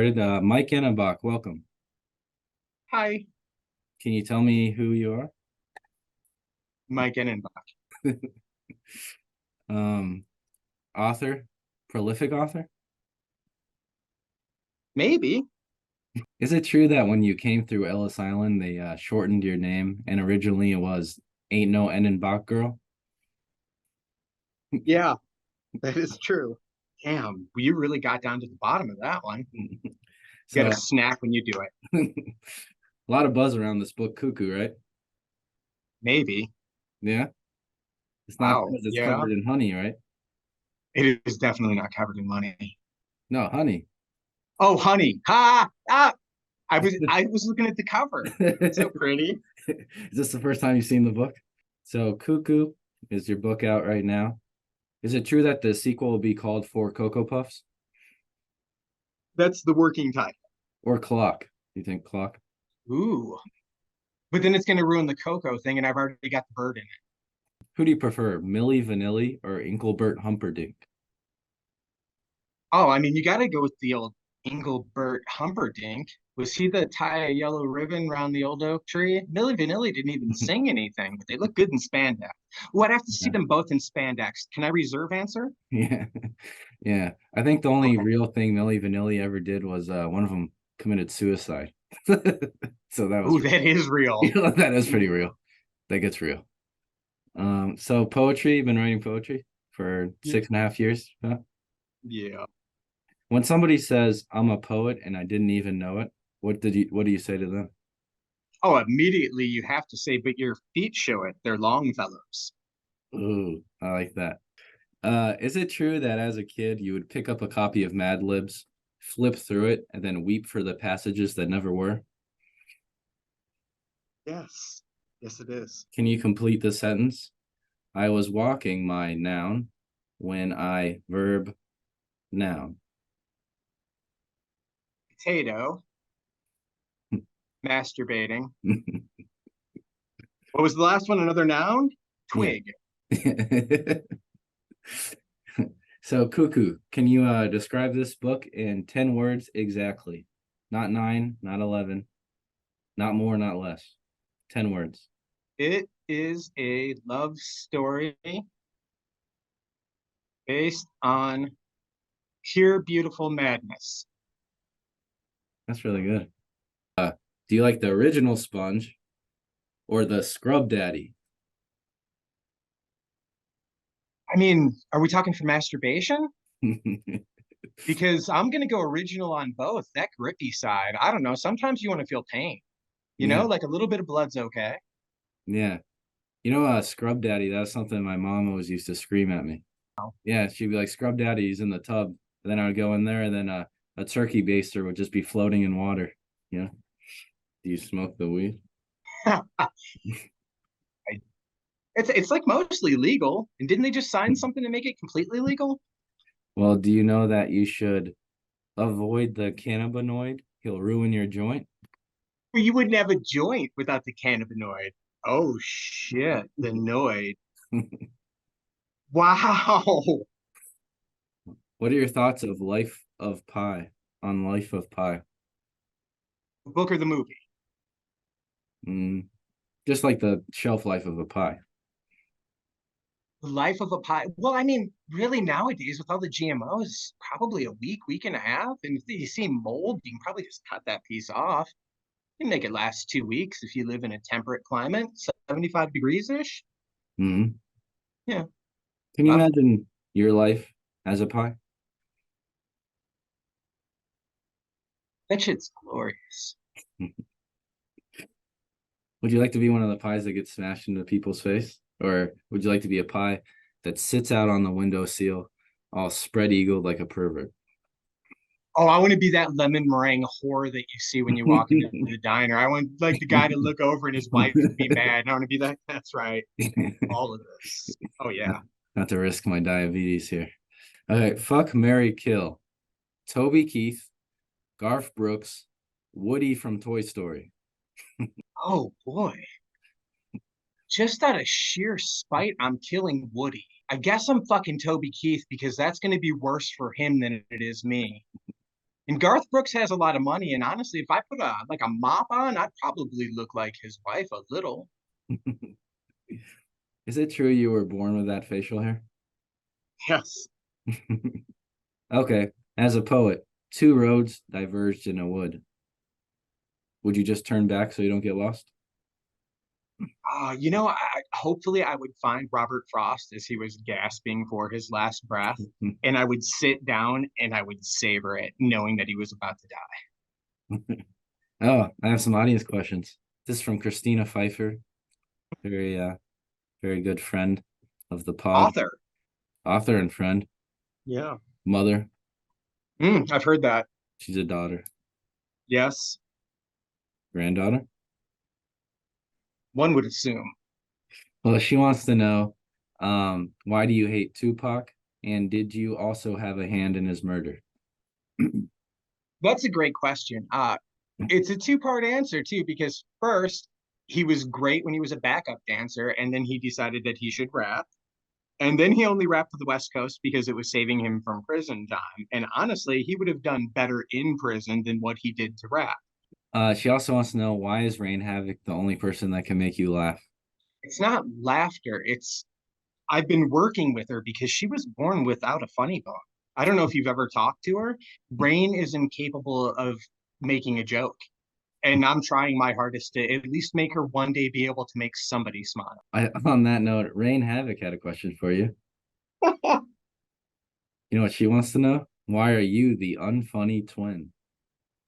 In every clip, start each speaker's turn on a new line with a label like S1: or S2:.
S1: started. Mike Ennenbach, welcome.
S2: Hi,
S1: Can you tell me who you are?
S2: Mike Ennenbach.
S1: Um, Author, prolific author.
S2: Maybe.
S1: Is it true that when you came through Ellis Island, they shortened your name, and originally it was "Ain't No Ennenbach Girl"?
S2: Yeah, that is true. Damn, you really got down to the bottom of that one. You got
S1: So,
S2: a snack when you do it.
S1: a lot of buzz around this book, Cuckoo, right?
S2: Maybe.
S1: Yeah, it's not
S2: Wow.
S1: because it's
S2: Yeah,
S1: covered in honey, right?
S2: it is definitely not covered in money.
S1: No, honey.
S2: Oh, honey. Ha! Ah! I was looking at the cover. So
S1: Is
S2: pretty.
S1: this the first time you've seen the book? So, Cuckoo is your book out right now? Is it true that the sequel will be called For Cocoa Puffs
S2: That's the working title.
S1: or Clock? You think Clock?
S2: Ooh. But then it's gonna ruin the cocoa thing, and I've already got the bird in it.
S1: Who do you prefer, Millie Vanilli or Engelbert Humperdinck?
S2: Oh, I mean, you gotta go with the old Engelbert Humperdinck. Was he the tie a yellow ribbon around the old oak tree? Milli Vanilli didn't even sing anything, but they look good in spandex. Oh, I'd have to see
S1: Yeah,
S2: them both in spandex. Can I reserve answer?
S1: yeah, yeah. I think the only
S2: Okay.
S1: real thing Millie Vanilli ever did was one of them committed suicide. So that was
S2: Ooh, that is real.
S1: that is pretty real. That gets real. So poetry, you've been writing poetry for
S2: Y-
S1: 6.5 years. Huh?
S2: Yeah.
S1: When somebody says I'm a poet and I didn't even know it, what do you say to them?
S2: Oh, immediately you have to say, but your feet show it. They're Longfellows.
S1: Ooh, I like that. Is it true that as a kid you would pick up a copy of Mad Libs, flip through it, and then weep for the passages that never were?
S2: Yes. Yes, it is.
S1: Can you complete the sentence? I was walking my noun when I verb noun.
S2: Potato, masturbating. What was the last one? Another noun?
S1: Yeah.
S2: Twig.
S1: So, Cuckoo, can you describe this book in 10 words exactly? Not nine, not 11, not more, not less. 10 words.
S2: It is a love story based on pure beautiful madness.
S1: That's really good. Do you like the original sponge or the scrub daddy?
S2: I mean, are we talking for masturbation? Because I'm going to go original on both. That grippy side, I don't know. Sometimes you want to feel pain,
S1: Yeah,
S2: like a little bit of blood's okay.
S1: yeah. Scrub daddy, that's something my mom always used to scream at me. Yeah, she'd be like, Scrub daddy's in the tub. And then I would go in there and then a turkey baster would just be floating in water. Yeah. Do you smoke the weed?
S2: It's like mostly legal. And didn't they just sign something to make it completely legal?
S1: Well, do you know that you should avoid the cannabinoid? He'll ruin your joint.
S2: Well, you wouldn't have a joint without the cannabinoid. Oh shit, the noid. Wow.
S1: What are your thoughts of Life of Pi on Life of Pi?
S2: The book or the movie?
S1: Mm, just like the shelf life of a pie.
S2: The life of a pie. Well, I mean, really nowadays with all the GMOs, probably a week, week and a half. And if you see mold, you can probably just cut that piece off. You can make it last 2 weeks if you live in a temperate climate, 75 degrees ish.
S1: Mm.
S2: Yeah,
S1: Can you
S2: love it.
S1: imagine your life as a pie?
S2: That shit's glorious.
S1: Would you like to be one of the pies that gets smashed into people's face? Or would you like to be a pie that sits out on the windowsill, all spread eagled like a pervert?
S2: Oh, I want to be that lemon meringue whore that you see when you walk into the diner. I want like the guy to look over and his wife be mad. I want to be that. That's right. All of this. Oh
S1: not,
S2: yeah.
S1: not to risk my diabetes here. All right, fuck Mary Kill. Toby Keith, Garth Brooks, Woody from Toy Story.
S2: Oh boy. Just out of sheer spite, I'm killing Woody. I guess I'm fucking Toby Keith because that's going to be worse for him than it is me. And Garth Brooks has a lot of money, and honestly, if I put a like a mop on, I'd probably look like his wife a little.
S1: Is it true you were born with that facial hair?
S2: Yes.
S1: Okay. As a poet, two roads diverged in a wood. Would you just turn back so you don't get lost?
S2: Hopefully I would find Robert Frost as he was gasping for his last breath, and I would sit down and I would savor it, knowing that he was about to die.
S1: Oh, I have some audience questions. This is from Christina Pfeiffer, very very good friend of the pod,
S2: Author.
S1: author and friend,
S2: Yeah.
S1: mother.
S2: I've heard that.
S1: She's a daughter,
S2: Yes,
S1: granddaughter.
S2: one would assume.
S1: Well, she wants to know, why do you hate Tupac? And did you also have a hand in his murder?
S2: That's a great question. It's a two-part answer too, because first, he was great when he was a backup dancer, and then he decided that he should rap. And then he only rapped for the West Coast because it was saving him from prison time. And honestly, he would have done better in prison than what he did to rap.
S1: She also wants to know, why is Rain Havoc the only person that can make you laugh?
S2: It's not laughter. It's I've been working with her because she was born without a funny bone. I don't know if you've ever talked to her. Rain is incapable of making a joke. And I'm trying my hardest to at least make her one day be able to make somebody smile.
S1: On that note, Rain Havoc had a question for you. You know what she wants to know? Why are you the unfunny twin?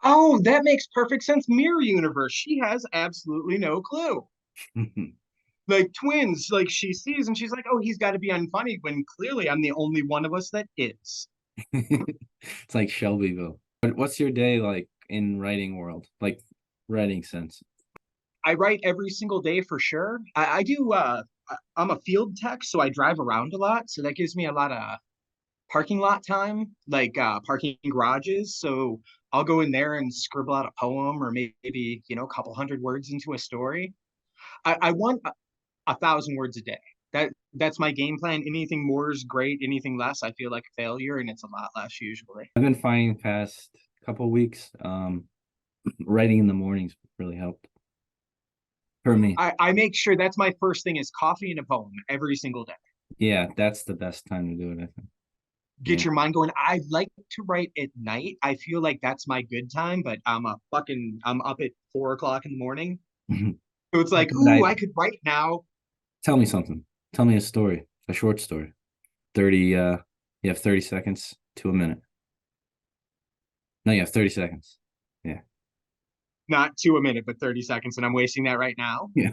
S2: Oh, that makes perfect sense. Mirror universe. She has absolutely no clue. Like twins, like she sees and she's like, oh, he's got to be unfunny when clearly I'm the only one of us that is.
S1: It's like Shelbyville. What's your day like in writing world? Like writing sense.
S2: I write every single day for sure. I do I'm a field tech, so I drive around a lot. So that gives me a lot of parking lot time, like parking garages. So I'll go in there and scribble out a poem or maybe, a couple hundred words into a story. I want 1,000 words a day. That's my game plan. Anything more is great. Anything less, I feel like a failure, and it's a lot less usually.
S1: I've been finding past couple weeks, writing in the mornings really helped for me.
S2: I make sure that's my first thing is coffee and a poem every single day.
S1: Yeah, that's the best time to do it, I think.
S2: Get
S1: Yeah.
S2: your mind going. I like to write at night. I feel like that's my good time, but I'm up at 4 o'clock in the morning. So it's like,
S1: But
S2: ooh, I could write now.
S1: tell me something. Tell me a story, a short story. 30 you have 30 seconds to a minute. No, you have 30 seconds. Yeah.
S2: Not to a minute, but 30 seconds, and I'm wasting that right now.
S1: Yeah.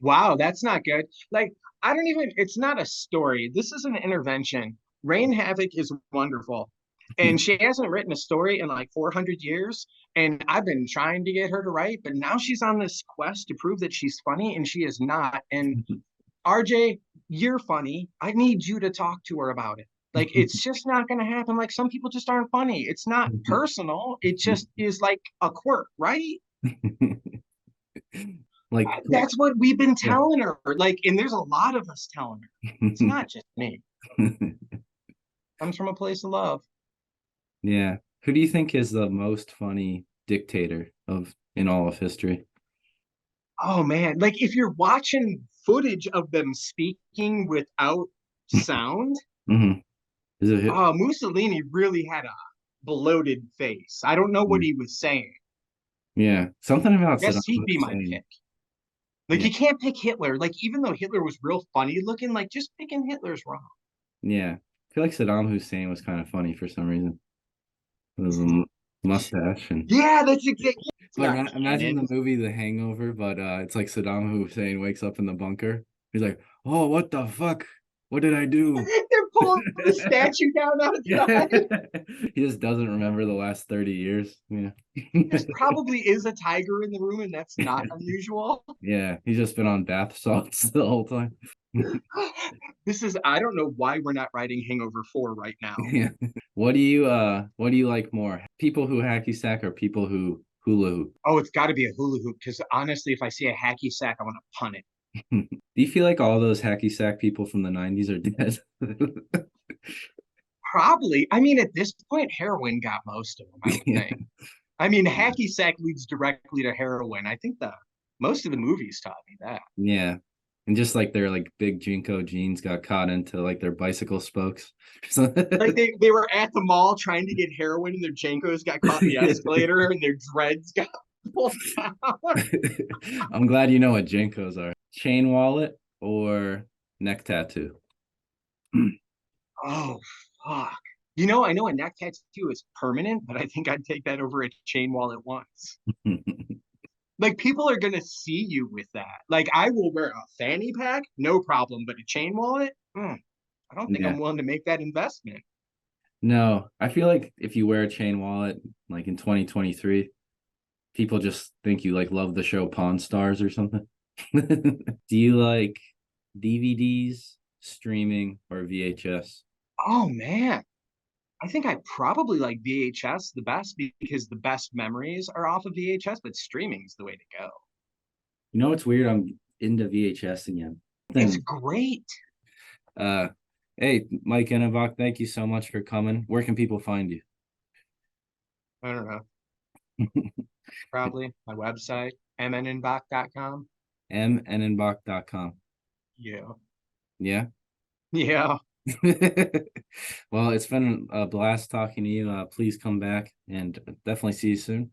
S2: Wow, that's not good. Like, I don't even, it's not a story. This is an intervention. Rain Havoc is wonderful. And she hasn't written a story in like 400 years. And I've been trying to get her to write, but now she's on this quest to prove that she's funny, and she is not. And RJ, you're funny. I need you to talk to her about it. Like, it's just not going to happen. Like, some people just aren't funny. It's not personal. It just is like a quirk, right?
S1: Like,
S2: That's what we've been
S1: yeah.
S2: telling her. Like, and there's a lot of us telling her. It's not just me. It comes from a place of love.
S1: Yeah. Who do you think is the most funny dictator of in all of history?
S2: Oh man, like if you're watching footage of them speaking without sound,
S1: Hmm. Is it?
S2: Mussolini really had a bloated face. I don't know what he was saying.
S1: Yeah. Something about Saddam
S2: Yes, he'd be my
S1: Hussein.
S2: pick. Like
S1: Yeah.
S2: you can't pick Hitler. Like even though Hitler was real funny looking, like just picking Hitler's wrong.
S1: Yeah. I feel like Saddam Hussein was kind of funny for some reason. It was a mustache and
S2: Yeah, that's exactly. It's
S1: like,
S2: not
S1: imagine the
S2: canon.
S1: movie The Hangover, but it's like Saddam Hussein wakes up in the bunker. He's like, "Oh, what the fuck? What did I do?"
S2: They're pulling the statue down
S1: Yeah.
S2: outside.
S1: He just doesn't remember the last 30 years. Yeah.
S2: This probably is a tiger in the room, and that's not unusual.
S1: Yeah, he's just been on bath salts the whole time.
S2: I don't know why we're not writing Hangover 4 right now.
S1: Yeah. What do you like more? People who hacky sack or people who hula hoop?
S2: Oh, it's got to be a hula hoop because honestly, if I see a hacky sack, I want to punt it.
S1: Do you feel like all those hacky sack people from the 90s are dead?
S2: Probably. I mean, at this point, heroin got most of them, I would
S1: Yeah.
S2: think. I mean, hacky sack leads directly to heroin. I think the most of the movies taught me that.
S1: Yeah. And just like their like big Jinko jeans got caught into like their bicycle spokes. So
S2: Like they were at the mall trying to get heroin and their Jankos got caught in the escalator and their dreads got pulled down.
S1: I'm glad you know what Jinkos are. Chain wallet or neck tattoo.
S2: Oh, fuck. You know, I know a neck tattoo is permanent, but I think I'd take that over a chain wallet once. Like people are gonna see you with that. Like I will wear a fanny pack, no problem, but a chain wallet, I don't think
S1: Yeah.
S2: I'm willing to make that investment.
S1: No, I feel like if you wear a chain wallet, like in 2023, people just think you like love the show Pawn Stars or something. Do you like DVDs, streaming, or VHS?
S2: Oh man, I think I probably like VHS the best because the best memories are off of VHS, but streaming's the way to go.
S1: You know what's weird? I'm into VHS again.
S2: It's
S1: Then,
S2: great.
S1: uh, hey, Mike Ennenbach, thank you so much for coming. Where can people find you?
S2: I don't know. Probably my website, mnnbach.com.
S1: mnnbach.com.
S2: Yeah.
S1: Yeah.
S2: Yeah.
S1: Well, it's been a blast talking to you. Please come back and definitely see you soon.